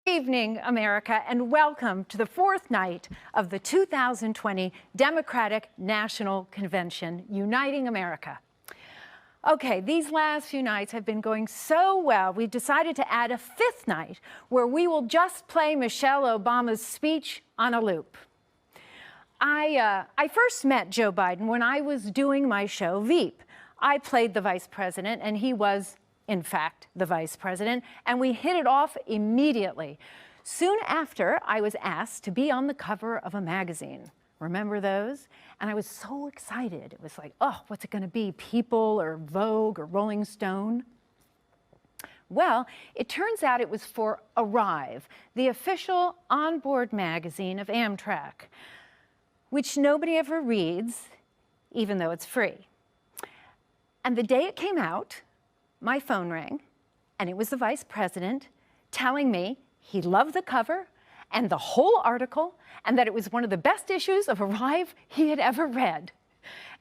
Good evening, America, and welcome to the fourth night of the 2020 Democratic National Convention, Uniting America. Okay, these last few nights have been going so well, we've decided to add a fifth night where we will just play Michelle Obama's speech on a loop. I first met Joe Biden when I was doing my show, Veep. I played the vice president, and he was, in fact, the vice president, and we hit it off immediately. Soon after, I was asked to be on the cover of a magazine. Remember those? And I was so excited. It was like, oh, what's it going to be? People or Vogue or Rolling Stone? Well, it turns out it was for Arrive, the official onboard magazine of Amtrak, which nobody ever reads, even though it's free. And the day it came out, my phone rang, and it was the vice president telling me he loved the cover and the whole article, and that it was one of the best issues of Arrive he had ever read.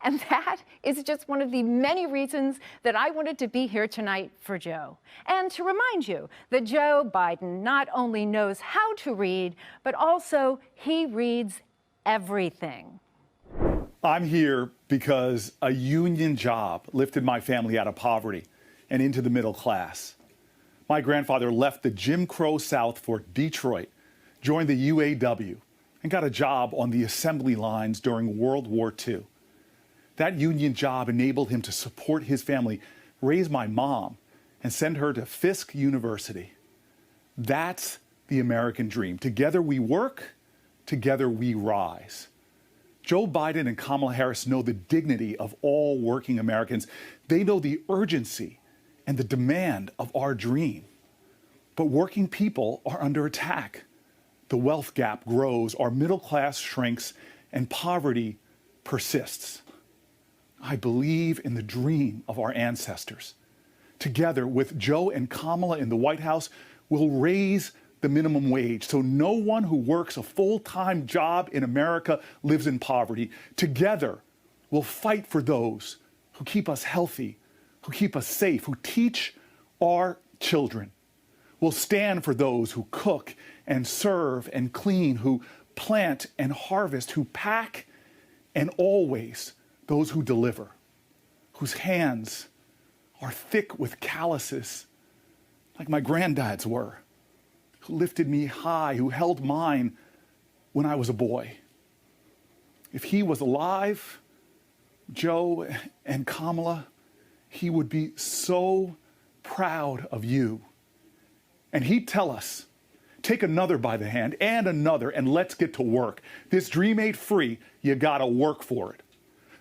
And that is just one of the many reasons that I wanted to be here tonight for Joe. And to remind you that Joe Biden not only knows how to read, but also he reads everything. I'm here because a union job lifted my family out of poverty and into the middle class. My grandfather left the Jim Crow South for Detroit, joined the UAW, and got a job on the assembly lines during World War II. That union job enabled him to support his family, raise my mom, and send her to Fisk University. That's the American dream. Together we work, together we rise. Joe Biden and Kamala Harris know the dignity of all working Americans. They know the urgency and the demand of our dream. But working people are under attack. The wealth gap grows, our middle class shrinks, and poverty persists. I believe in the dream of our ancestors. Together with Joe and Kamala in the White House, we'll raise the minimum wage so no one who works a full-time job in America lives in poverty. Together, we'll fight for those who keep us healthy, who keep us safe, who teach our children. We'll stand for those who cook and serve and clean, who plant and harvest, who pack, and always those who deliver, whose hands are thick with calluses, like my granddad's were, who lifted me high, who held mine when I was a boy. If he was alive, Joe and Kamala, he would be so proud of you. And he'd tell us, take another by the hand and another, and let's get to work. This dream ain't free. You gotta work for it.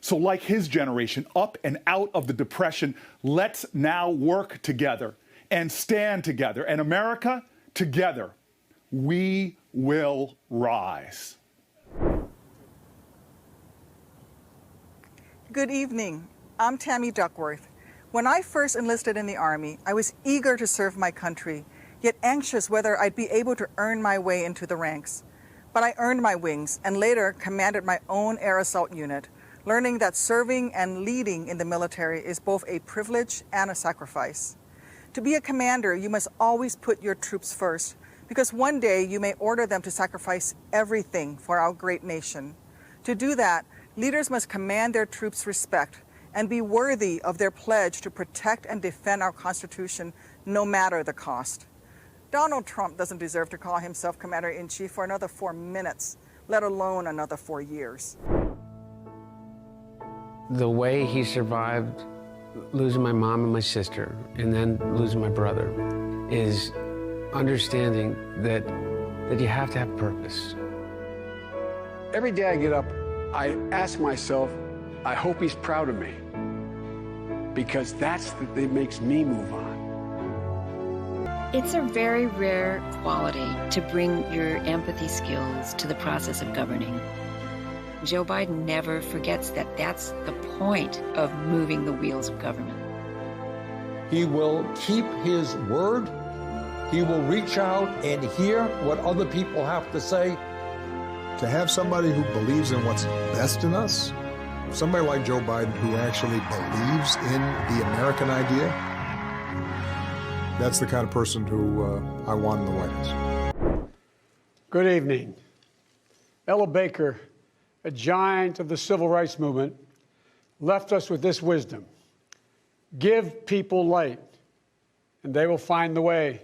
So like his generation, up and out of the Depression, let's now work together and stand together. And America, together, we will rise. Good evening. I'm Tammy Duckworth. When I first enlisted in the Army, I was eager to serve my country, yet anxious whether I'd be able to earn my way into the ranks. But I earned my wings and later commanded my own air assault unit, learning that serving and leading in the military is both a privilege and a sacrifice. To be a commander, you must always put your troops first, because one day you may order them to sacrifice everything for our great nation. To do that, leaders must command their troops respect and be worthy of their pledge to protect and defend our Constitution, no matter the cost. Donald Trump doesn't deserve to call himself Commander-in-Chief for another 4 minutes, let alone another 4 years. The way he survived losing my mom and my sister, and then losing my brother, is understanding that you have to have purpose. Every day I get up, I ask myself, I hope he's proud of me, because that makes me move on. It's a very rare quality to bring your empathy skills to the process of governing. Joe Biden never forgets that that's the point of moving the wheels of government. He will keep his word. He will reach out and hear what other people have to say. To have somebody who believes in what's best in us, somebody like Joe Biden who actually believes in the American idea, that's the kind of person who I want in the White House. Good evening. Ella Baker, a giant of the civil rights movement, left us with this wisdom: give people light, and they will find the way.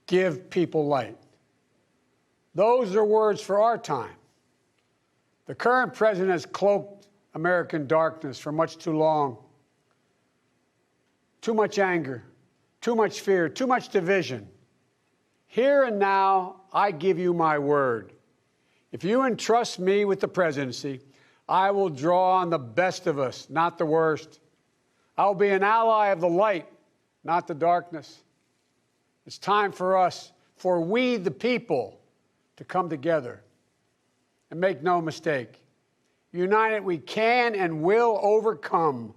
Give people light. Those are words for our time. The current president has cloaked American darkness for much too long. Too much anger, too much fear, too much division. Here and now, I give you my word. If you entrust me with the presidency, I will draw on the best of us, not the worst. I will be an ally of the light, not the darkness. It's time for us, for we the people, to come together. And make no mistake, united we can and will overcome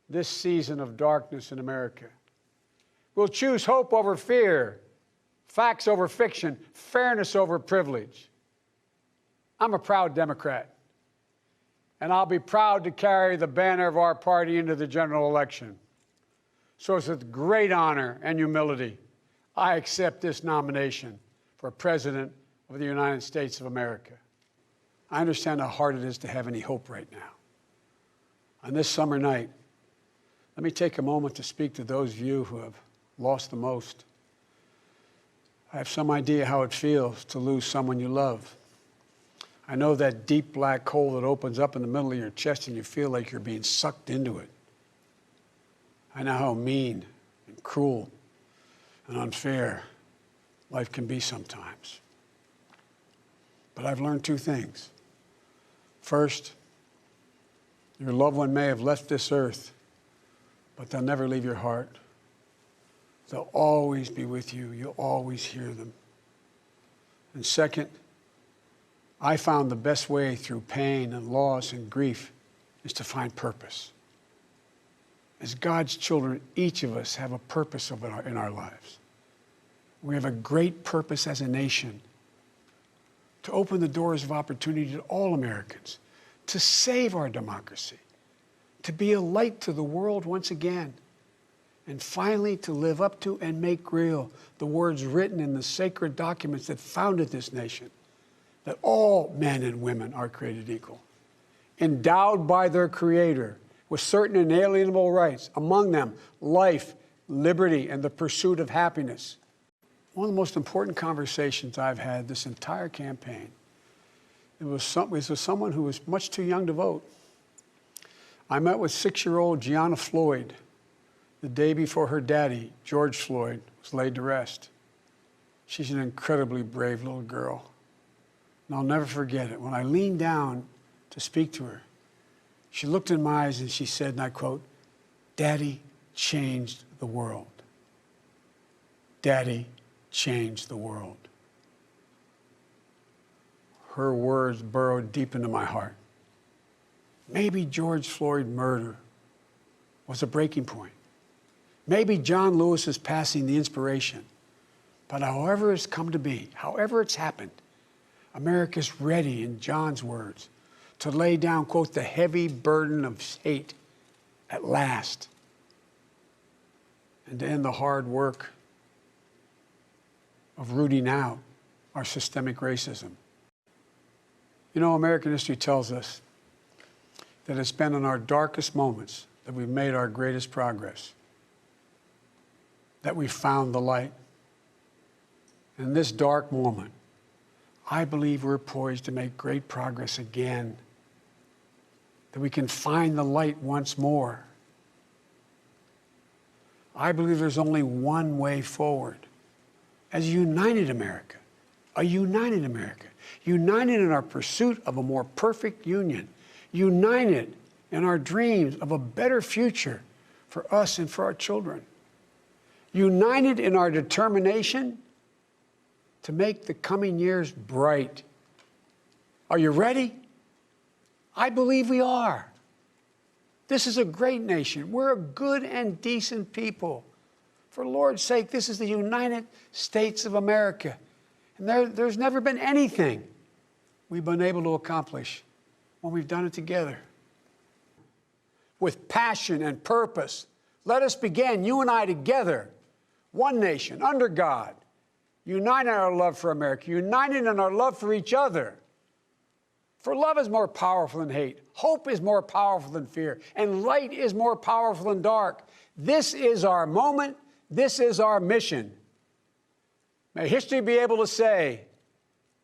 this season of darkness in America. We'll choose hope over fear, facts over fiction, fairness over privilege. I'm a proud Democrat, and I'll be proud to carry the banner of our party into the general election. So it's with great honor and humility I accept this nomination for President of the United States of America. I understand how hard it is to have any hope right now. On this summer night, let me take a moment to speak to those of you who have lost the most. I have some idea how it feels to lose someone you love. I know that deep black hole that opens up in the middle of your chest and you feel like you're being sucked into it. I know how mean and cruel and unfair life can be sometimes. But I've learned two things. First, your loved one may have left this earth, but they'll never leave your heart. They'll always be with you. You'll always hear them. And second, I found the best way through pain and loss and grief is to find purpose. As God's children, each of us have a purpose in our lives. We have a great purpose as a nation to open the doors of opportunity to all Americans, to save our democracy, to be a light to the world once again, and finally to live up to and make real the words written in the sacred documents that founded this nation, that all men and women are created equal, endowed by their Creator with certain inalienable rights, among them life, liberty, and the pursuit of happiness. One of the most important conversations I've had this entire campaign, it was with someone who was much too young to vote. I met with 6-year-old Gianna Floyd the day before her daddy, George Floyd, was laid to rest. She's an incredibly brave little girl. And I'll never forget it. When I leaned down to speak to her, she looked in my eyes and she said, and I quote, "Daddy changed the world. Daddy changed the world." Her words burrowed deep into my heart. Maybe George Floyd's murder was a breaking point. Maybe John Lewis's passing the inspiration. But however it's come to be, however it's happened, America's ready, in John's words, to lay down, quote, the heavy burden of hate at last, and to end the hard work of rooting out our systemic racism. You know, American history tells us that it's been in our darkest moments that we've made our greatest progress, that we found the light. In this dark moment, I believe we're poised to make great progress again, that we can find the light once more. I believe there's only one way forward. As a united America, united in our pursuit of a more perfect union, united in our dreams of a better future for us and for our children, united in our determination to make the coming years bright. Are you ready? I believe we are. This is a great nation. We're a good and decent people. For the Lord's sake, this is the United States of America. And there's never been anything we've been able to accomplish when we've done it together. With passion and purpose, let us begin, you and I together, one nation, under God, united in our love for America, united in our love for each other. For love is more powerful than hate. Hope is more powerful than fear. And light is more powerful than dark. This is our moment. This is our mission. May history be able to say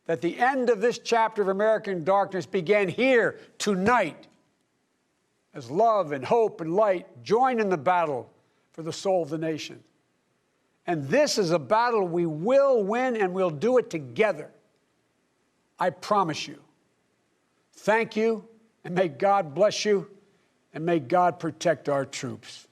that the end of this chapter of American darkness began here tonight, as love and hope and light join in the battle for the soul of the nation. And this is a battle we will win, and we'll do it together. I promise you. Thank you, and may God bless you, and may God protect our troops.